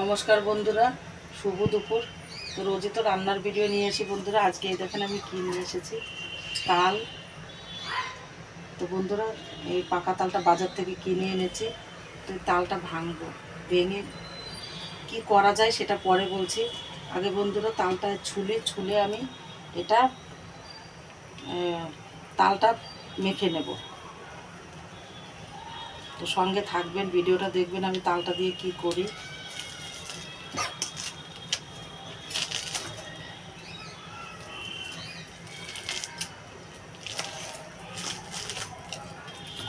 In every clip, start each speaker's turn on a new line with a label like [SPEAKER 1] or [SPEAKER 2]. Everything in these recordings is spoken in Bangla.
[SPEAKER 1] নমস্কার বন্ধুরা, শুভ দুপুর। তো রোজই তো রান্নার ভিডিও নিয়ে আসি বন্ধুরা। আজকে এই দেখেন আমি কী নিয়ে এসেছি, তাল। তো বন্ধুরা, এই পাকা তালটা বাজার থেকে কিনে এনেছি। তো তালটা ভাঙবো, ভেঙে কি করা যায় সেটা পরে বলছি। আগে বন্ধুরা তালটা ছুলে আমি এটা তালটা মেখে নেব। তো সঙ্গে থাকবেন, ভিডিওটা দেখবেন আমি তালটা দিয়ে কি করি।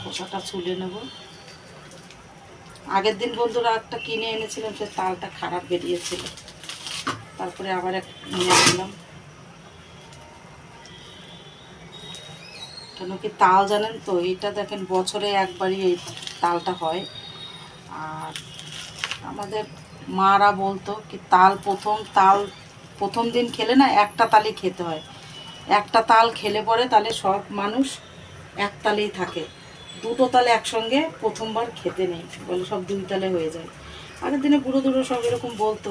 [SPEAKER 1] খোসাটা ছুলে নেব। আগের দিন বন্ধুরা একটা কিনে এনেছিলাম, সে তালটা খারাপ বেরিয়েছিল, তারপরে আবার এক নিয়ে আসলাম। কেন কি তাল জানেন তো, এইটা দেখেন বছরে একবারই এই তালটা হয়। আর আমাদের মারা বলতো কি তাল প্রথম দিন খেলে না একটা তালই খেতে হয়। একটা তাল খেলে পরে তাহলে সব মানুষ এক তালেই থাকে। দুটো তালে একসঙ্গে প্রথমবার খেতে নেই, বলে সব দুই তালে হয়ে যায়। আগের দিনে বুড়ো সব এরকম বলতো।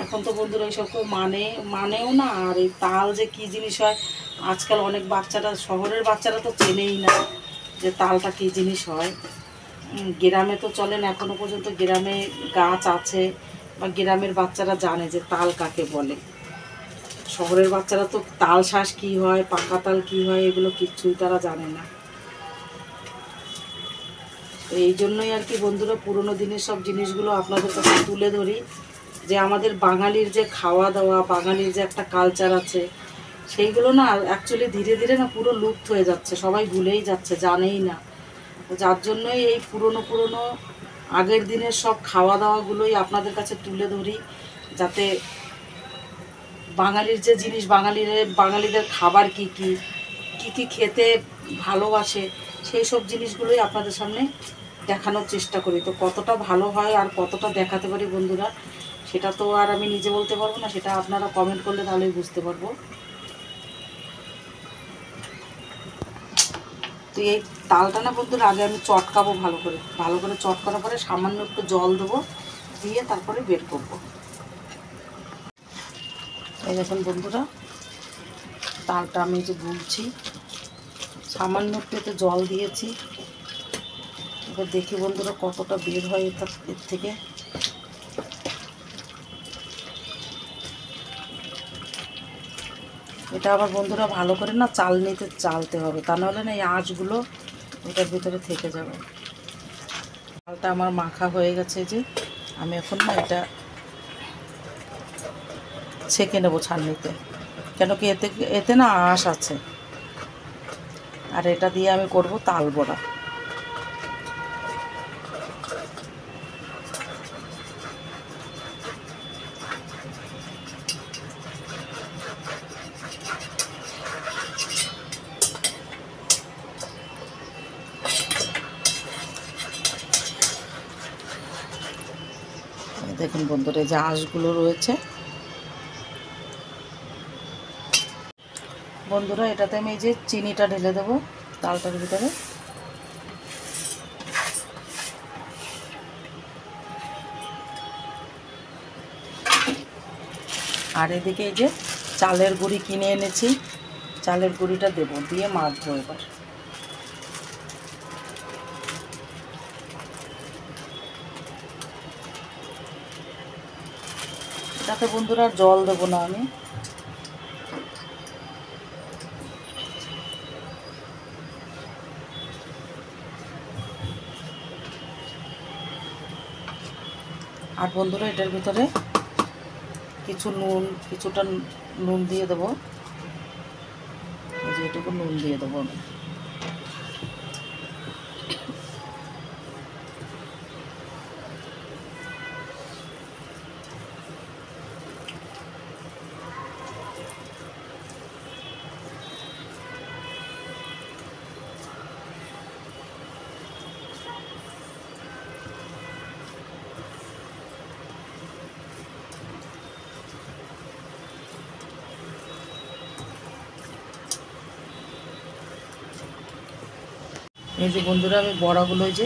[SPEAKER 1] এখন তো বন্ধুরা এইসব কেউ মানেও না। আর এই তাল যে কী জিনিস হয়, আজকাল অনেক বাচ্চারা, শহরের বাচ্চারা তো চেনেই না যে তালটা কী জিনিস হয়। গ্রামে তো চলেন, এখনও পর্যন্ত গ্রামে গাছ আছে বা গ্রামের বাচ্চারা জানে যে তাল কাকে বলে। শহরের বাচ্চারা তো তাল শাঁস কী হয়, পাকা তাল কী হয়, এগুলো কিচ্ছুই তারা জানে না। তো এই জন্যই আর কি বন্ধুরা পুরোনো দিনের সব জিনিসগুলো আপনাদের কাছে তুলে ধরি, যে আমাদের বাঙালির যে খাওয়া দাওয়া, বাঙালির যে একটা কালচার আছে, সেইগুলো না অ্যাকচুয়ালি ধীরে ধীরে না পুরো লুপ্ত হয়ে যাচ্ছে, সবাই ভুলেই যাচ্ছে, জানেই না। যার জন্যই এই পুরনো আগের দিনের সব খাওয়া দাওয়াগুলোই আপনাদের কাছে তুলে ধরি, যাতে বাঙালির যে জিনিস, বাঙালিদের খাবার কী কী খেতে ভালোবাসে, সেই সব জিনিসগুলোই আপনাদের সামনে দেখানোর চেষ্টা করি। তো কতটা ভালো হয় আর কতটা দেখাতে পারি বন্ধুরা, সেটা তো আর আমি নিজে বলতে পারবো না, সেটা আপনারা কমেন্ট করলে তাহলেই বুঝতে পারবো। তো এই তালটা না বন্ধুরা আগে আমি চটকাবো ভালো করে চটকানোর পরে সামান্য একটু জল দেবো, দিয়ে তারপরে বের করবো। এই দেখুন বন্ধুরা, তালটা আমি যে গুলছি, সামান্য একটু জল দিয়েছি। এবার দেখি বন্ধুরা কতটা বের হয় এর থেকে। এটা আবার বন্ধুরা ভালো করে না চালতে হবে, তা নাহলে না এই আঁশগুলো এটার ভিতরে থেকে যাবে। চালটা আমার মাখা হয়ে গেছে, যে আমি এখন না এটা ছেঁকে নেবো ছাঁকনিতে। কেন কি এতে না আঁশ আছে। আর এটা দিয়ে আমি করব তাল বড়া। দেখুন বন্ধুরা, যে আঁশগুলো রয়েছে বন্ধুরা, এটাতে আমি এই যে চিনিটা ঢেলে দেবো তালটার ভিতরে। আর এদিকে এই যে চালের গুঁড়ি কিনে এনেছি, চালের গুঁড়িটা দেবো, দিয়ে মাখবো এবার। এটাতে বন্ধুরা জল দেবো না আমি। আর বন্ধুরা এটার ভিতরে কিছুটা নুন দিয়ে দেবো, এই যে এটুকু নুন দিয়ে দেবো আমি। এই যে বন্ধুরা আমি বড়াগুলো যে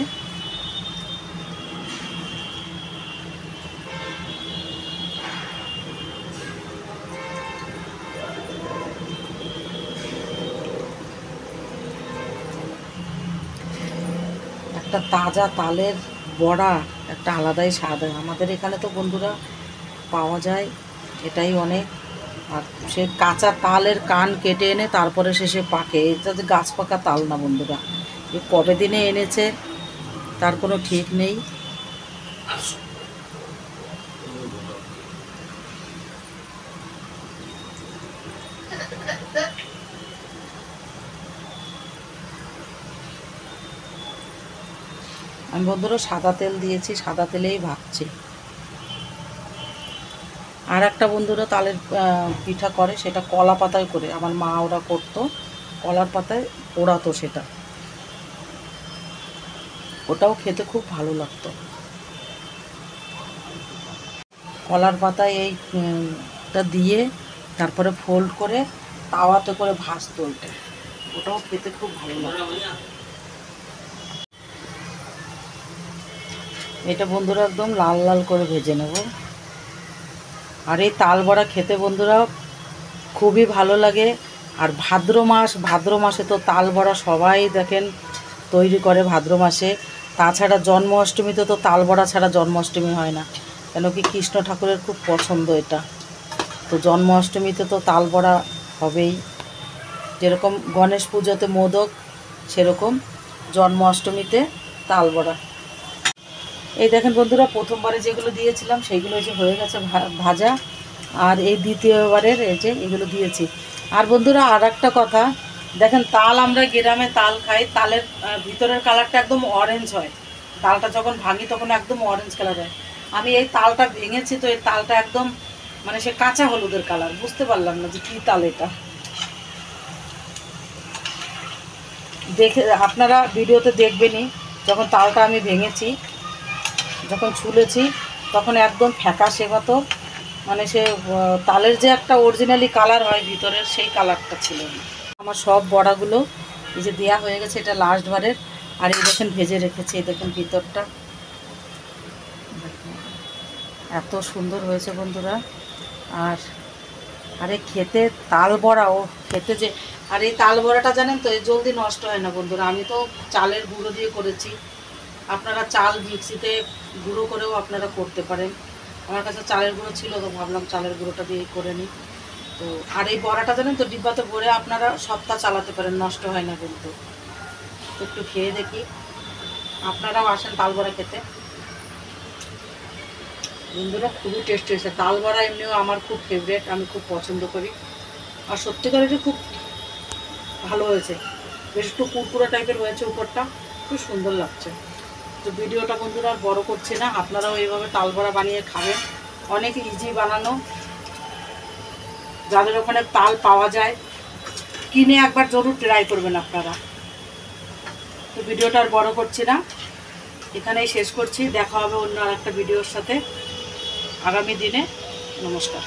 [SPEAKER 1] একটা তাজা তালের বড়া একটা আলাদাই স্বাদ হয়। আমাদের এখানে তো বন্ধুরা পাওয়া যায়, এটাই অনেক। আর সে কাঁচা তালের কান কেটে এনে তারপরে শেষে পাকে, এটা যে গাছ পাকা তাল না বন্ধুরা, এ কবে দিনে এনেছে তার কোনো ঠিক নেই। আমি বন্ধুরা সাদা তেল দিয়েছি, সাদা তেলেই ভাজছি। আর একটা বন্ধুরা তালের পিঠা করে, সেটা কলা পাতায় করে, আমার মা ওরা করতো, কলার পাতায় পোড়াতো সেটা, ওটাও খেতে খুব ভালো লাগতো। কলার পাতায় এইটা দিয়ে তারপরে ফোল্ড করে তাওয়াতে করে ভাজতো, ওটাও খেতে খুব ভালো লাগতো। এটা বন্ধুরা একদম লাল লাল করে ভেজে নেব। আর এই তাল বড়া খেতে বন্ধুরা খুবই ভালো লাগে। আর ভাদ্র মাসে তো তাল বড়া সবাই দেখেন তৈরি করে ভাদ্র মাসে। তাছাড়া জন্মাষ্টমীতে তো তাল বড়া ছাড়া জন্মাষ্টমী হয় না, কেন কি কৃষ্ণ ঠাকুরের খুব পছন্দ এটা। তো জন্মাষ্টমীতে তো তাল বড়া হবেই, যেরকম গণেশ পুজোতে মোদক, সেরকম জন্মাষ্টমীতে তাল বড়া। এই দেখেন বন্ধুরা, প্রথমবারে যেগুলো দিয়েছিলাম সেইগুলো যে হয়ে গেছে ভাজা, আর এই দ্বিতীয়বারের এই যে এগুলো দিয়েছি। আর বন্ধুরা আর একটা কথা দেখেন, তাল আমরা গ্রামে তাল খাই, তালের ভিতরের কালারটা একদম অরেঞ্জ হয়, তালটা যখন ভাঙি তখন একদম অরেঞ্জ কালার হয়। আমি এই তালটা ভেঙেছি, তো এই তালটা একদম মানে সে কাঁচা হলুদের কালার, বুঝতে পারলাম না যে কী তাল এটা। দেখে আপনারা ভিডিওতে দেখবেনই, যখন তালটা আমি ভেঙেছি, যখন ছুলেছি তখন একদম ফ্যাকাশে মতো, মানে সে তালের যে একটা অরিজিনালি কালার হয় ভিতরের, সেই কালারটা ছিল না। আমার সব বড়াগুলো এই যে দেওয়া হয়ে গেছে, এটা লাস্ট বারের। আর এই দেখেন ভেজে রেখেছি, এই দেখেন ভিতরটা এত সুন্দর হয়েছে বন্ধুরা। আর আরে খেতে তাল বড়া, ও খেতে যে, আর এই তাল বড়াটা জানেন তো, এই জলদি নষ্ট হয় না বন্ধুরা। আমি তো চালের গুঁড়ো দিয়ে করেছি, আপনারা চাল মিক্সিতে গুঁড়ো করেও আপনারা করতে পারেন। আমার কাছে চালের গুঁড়ো ছিল, তো ভাবলাম চালের গুঁড়োটা দিয়ে করে নিই। তো আর এই বড়াটা জানেন তো, ডিব্বাতে ভরে আপনারা সপ্তাহ চালাতে পারেন, নষ্ট হয় না কিন্তু। তো একটু খেয়ে দেখি, আপনারাও আসেন তাল বড়া খেতে বন্ধুরা, খুবই টেস্টি হয়েছে। তাল বড়া এমনিও আমার খুব ফেভারিট, আমি খুব পছন্দ করি। আর সত্যিকারেরই খুব ভালো হয়েছে, বেশ একটু কুরকুরা টাইপের হয়েছে, উপরটা খুব সুন্দর লাগছে। তো ভিডিওটা বন্ধুরা আর বড় করছি না, আপনারাও এইভাবে তাল বড়া বানিয়ে খাবেন, অনেক ইজি বানানো। যাদের ওখানে তাল পাওয়া যায় কিনে একবার জরুর ট্রাই করবেন আপনারা। তো ভিডিওটা আর বড় করছি না, এখানেই শেষ করছি। দেখা হবে অন্য আর একটা ভিডিওর সাথে আগামী দিনে। নমস্কার।